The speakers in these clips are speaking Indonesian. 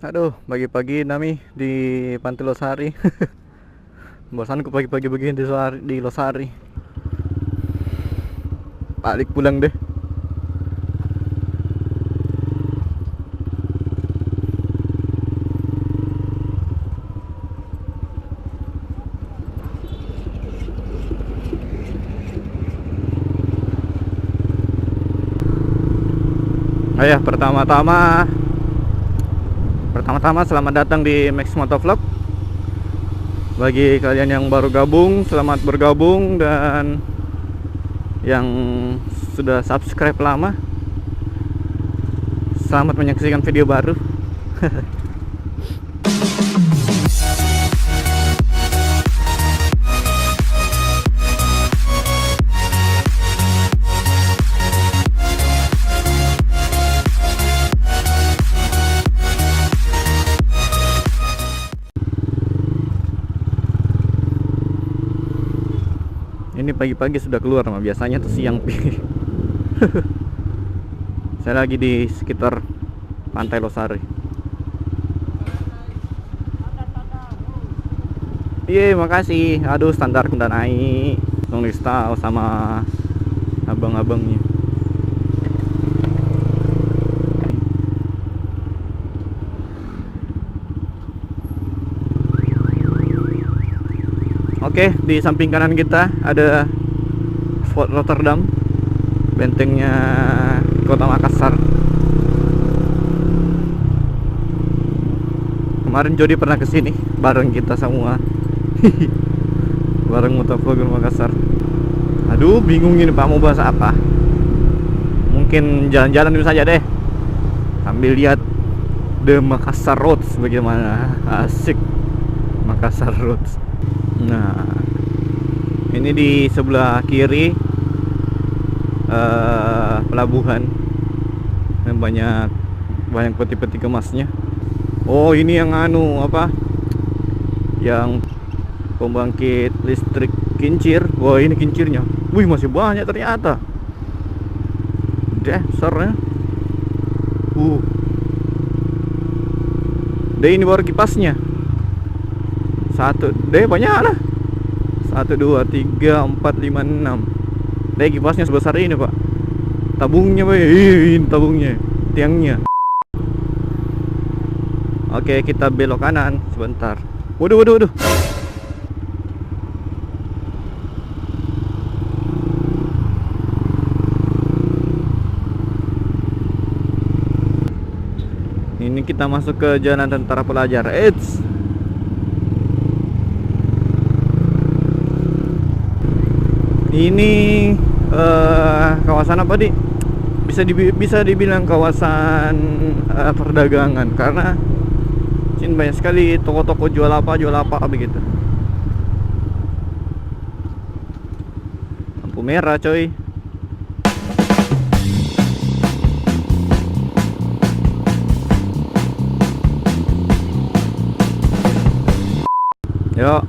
Aduh, pagi-pagi Nami di Pantai Losari. Bosanku pagi-pagi begini di Losari. Balik pulang deh. Oh ya, pertama-tama selamat datang di Max Motovlog. Bagi kalian yang baru gabung, selamat bergabung, dan yang sudah subscribe lama, selamat menyaksikan video baru. Ini pagi-pagi sudah keluar, mah biasanya tuh siang. Saya lagi di sekitar Pantai Losari. Iya, makasih. Aduh, standar udah naik. Nulis tahu sama abang-abangnya. Oke, di samping kanan kita ada Fort Rotterdam, bentengnya Kota Makassar. Kemarin Jody pernah kesini bareng kita semua. Bareng motovlogger Makassar. Aduh, bingung ini Pak, mau bahas apa? Mungkin jalan-jalan dulu saja deh, sambil lihat The Makassar Roads bagaimana. Asik Makassar Roads. Nah, ini di sebelah kiri pelabuhan, dan banyak peti-peti kemasnya. Oh, ini yang apa? Yang pembangkit listrik kincir. Wah, ini kincirnya. Wih, masih banyak ternyata. Besarnya. Deh, ini baru kipasnya. Banyak lah. 1, 2, 3, 4, 5, 6. Deh, kipasnya sebesar ini Pak. Tabungnya Pak. Ini tabungnya, tiangnya. Oke, kita belok kanan sebentar. Waduh. Ini kita masuk ke Jalan Tentara Pelajar. Ini kawasan apa di? Bisa dibilang kawasan perdagangan, karena sini banyak sekali toko-toko jual apa begitu. Lampu merah coy. Yuk.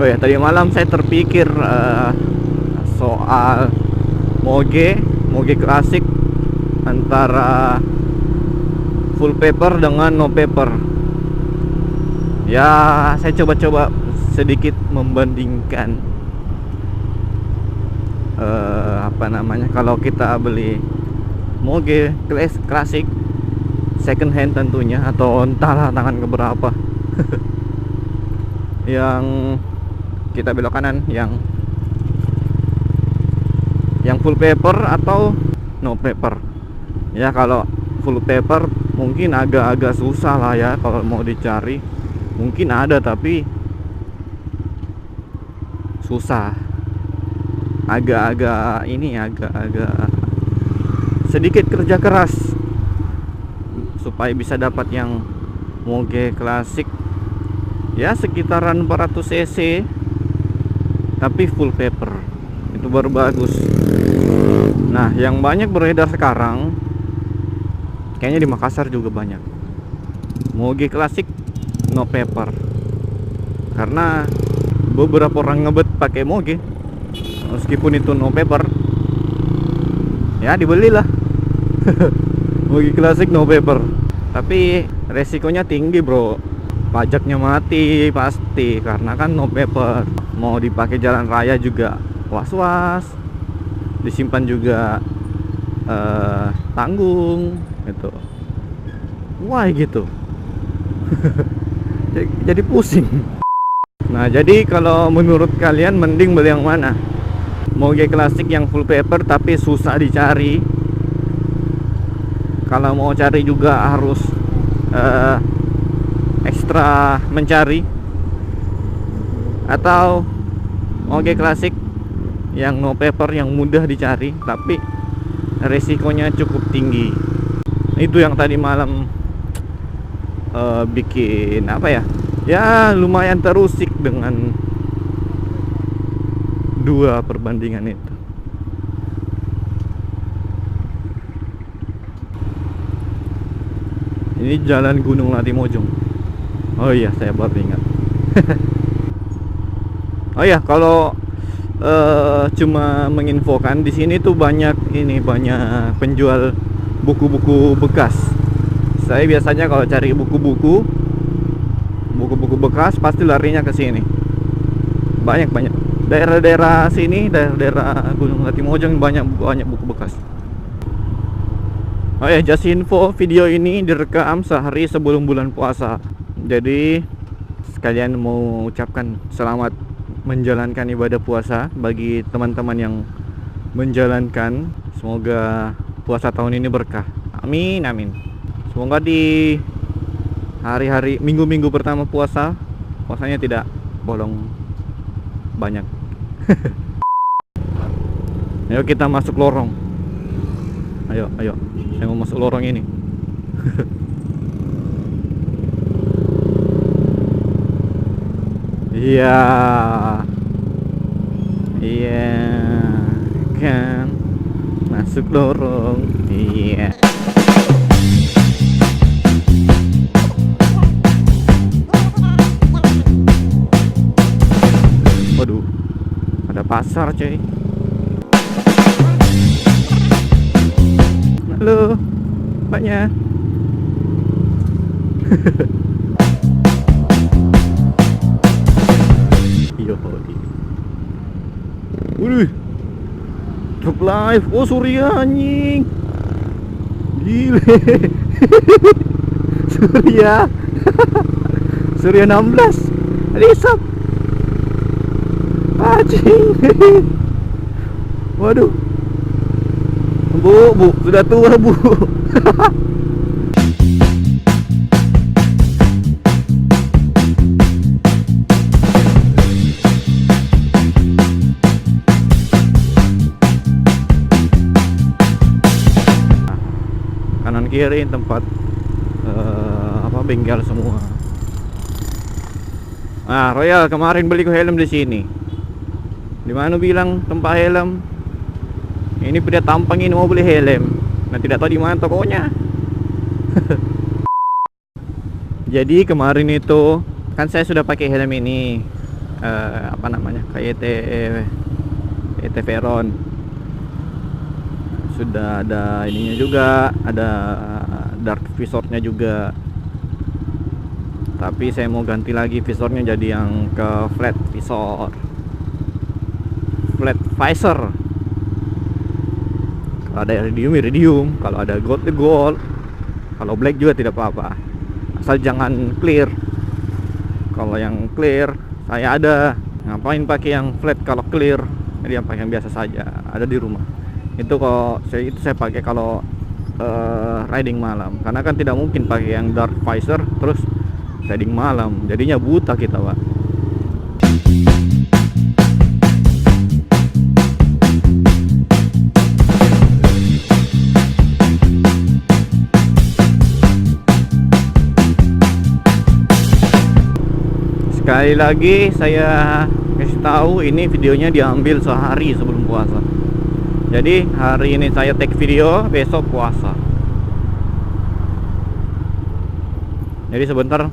Oh ya, tadi malam saya terpikir soal moge klasik antara full paper dengan no paper. Ya, saya coba sedikit membandingkan kalau kita beli moge klasik second hand tentunya, atau entahlah tangan keberapa. Yang kita belok kanan, yang full paper atau no paper. Ya, kalau full paper mungkin agak susah lah ya kalau mau dicari. Mungkin ada tapi susah. Agak sedikit kerja keras supaya bisa dapat yang moge klasik. Ya, sekitaran 400 cc tapi full paper, itu baru bagus. Nah, yang banyak beredar sekarang kayaknya di Makassar juga banyak moge klasik no paper, karena beberapa orang ngebet pakai moge meskipun itu no paper ya dibelilah. Moge klasik no paper, tapi resikonya tinggi bro, pajaknya mati pasti karena kan no paper. Mau dipakai jalan raya juga was-was, disimpan juga tanggung gitu. Wah gitu. Jadi pusing. Nah jadi kalau menurut kalian mending beli yang mana? Moge klasik yang full paper tapi susah dicari. Kalau mau cari juga harus ekstra mencari. Atau moge klasik yang no paper yang mudah dicari tapi resikonya cukup tinggi. Itu yang tadi malam bikin apa ya? Ya lumayan terusik dengan dua perbandingan itu. Ini jalan Gunung Latimojong. Oh iya, saya baru ingat. Oh iya, kalau cuma menginfokan di sini tuh banyak penjual buku-buku bekas. Saya biasanya kalau cari buku-buku bekas pasti larinya ke sini. Banyak daerah-daerah sini, daerah Gunung Latimojong banyak buku bekas. Oh ya, just info, video ini direkam sehari sebelum bulan puasa. Jadi sekalian mau ucapkan selamat menjalankan ibadah puasa bagi teman-teman yang menjalankan. Semoga puasa tahun ini berkah. Amin amin. Semoga di hari-hari minggu-minggu pertama puasanya tidak bolong banyak. Ayo kita masuk lorong. Ayo saya mau masuk lorong ini. Iya kan masuk lorong. Iya. Waduh, ada pasar cuy. Halo mbaknya. Iya hodi. Waduh, truk live. Oh Surya anjing. Gile. Surya 16 Alisap anjing. Waduh, bu sudah tua bu. Kanan kiri tempat bengkel semua. Nah Royal kemarin beli helm di sini. Di mana bilang tempat helm? Ini pada tampang ini mau beli helm. Nah tidak tahu di mana tokonya. Jadi kemarin itu kan saya sudah pakai helm ini apa namanya, kayak ET Veron. Sudah ada ininya juga, ada dark visornya juga. Tapi saya mau ganti lagi visornya jadi yang ke flat visor, flat visor. Kalau ada iridium, kalau ada gold gold, kalau black juga tidak apa-apa, asal jangan clear. Kalau yang clear saya ada, ngapain pakai yang flat kalau clear? Jadi yang pakai yang biasa saja, ada di rumah. Itu kalau saya pakai kalau riding malam, karena kan tidak mungkin pakai yang dark visor terus riding malam, jadinya buta kita pak. Sekali lagi saya kasih tahu, ini videonya diambil sehari sebelum puasa. Jadi hari ini saya take video, besok puasa. Jadi sebentar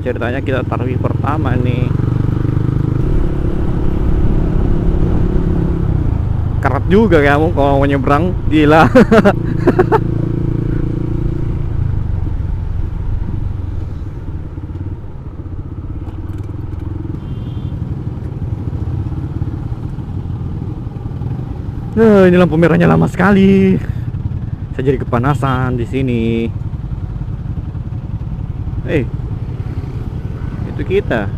ceritanya kita tarawih pertama nih. juga kamu kalau mau nyebrang, gila. Ini lampu merahnya lama sekali. Saya jadi kepanasan di sini. Itu kita.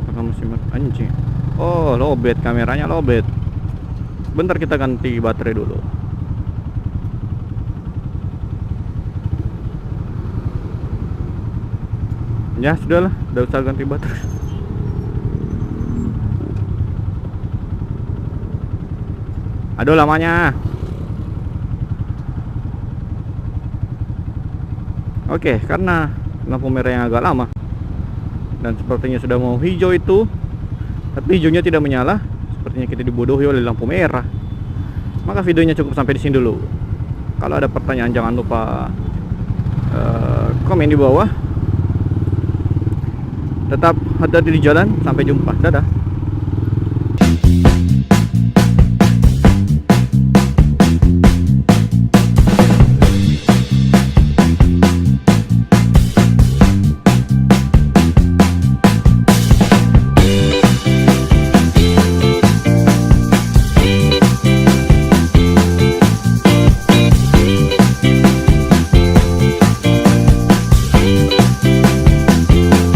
Apakah masih anjing? Oh, lowbat, kameranya lowbat. Bentar kita ganti baterai dulu. Ya sudahlah, udah usah ganti baterai. Aduh lamanya. Oke, karena lampu merah yang agak lama dan sepertinya sudah mau hijau itu, tapi hijaunya tidak menyala, sepertinya kita dibodohi oleh lampu merah. Maka videonya cukup sampai di sini dulu. Kalau ada pertanyaan jangan lupa komen di bawah. Tetap hati-hati di jalan. Sampai jumpa. Dadah.